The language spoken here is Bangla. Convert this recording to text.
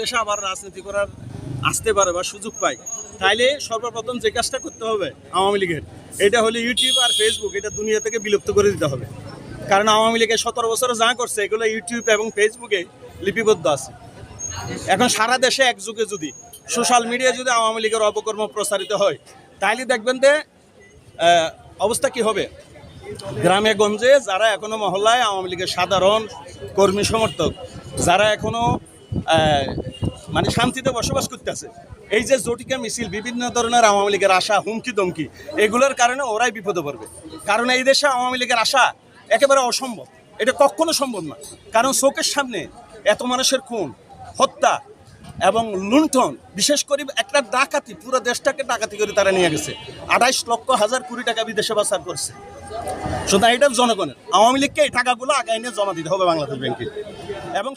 দেশে আবার রাজনীতি করার আসতে পারে বা সুযোগ পায়, তাইলে সর্বপ্রথম যে কাজটা করতে হবে আওয়ামী লীগের, এটা হলো ইউটিউব আর ফেসবুক, এটা দুনিয়া থেকে বিলুপ্ত করে দিতে হবে। কারণ আওয়ামী লীগের 17 বছরে যা করছে এগুলো ইউটিউব এবং ফেসবুকে লিপিবদ্ধ আছে। এখন সারা দেশে একযুগে যদি সোশ্যাল মিডিয়ায় যদি আওয়ামী লীগের অপকর্ম প্রচারিত হয়, তাইলে দেখবেন যে অবস্থা কি হবে। গ্রামে গঞ্জে যারা এখনো মহল্লায় আওয়ামী লীগের সাধারণ কর্মী সমর্থক, যারা এখনো মানে শান্তিতে বসবাস করতেছে, এই যে জটিকা মিছিল, বিভিন্ন ধরনের আওয়ামী লীগের আশা, হুমকি দমকি, এগুলোর কারণে ওরাই বিপদে পড়বে। কারণ এই দেশে আওয়ামী লীগের আশা একেবারে অসম্ভব, এটা কখনো সম্ভব না। কারণ চোখের সামনে এত মানুষের খুন, হত্যা এবং লুণ্ঠন, বিশেষ করে একটা ডাকাতি, পুরো দেশটাকে ডাকাতি করে তারা নিয়ে গেছে। 28,00,000 কোটি টাকা বিদেশে পাচার করছে। সুতরাং এটা জনগণের, আওয়ামী লীগকে এই টাকাগুলো আগায় নিয়ে জমা দিতে হবে বাংলাদেশ ব্যাংকে। এবং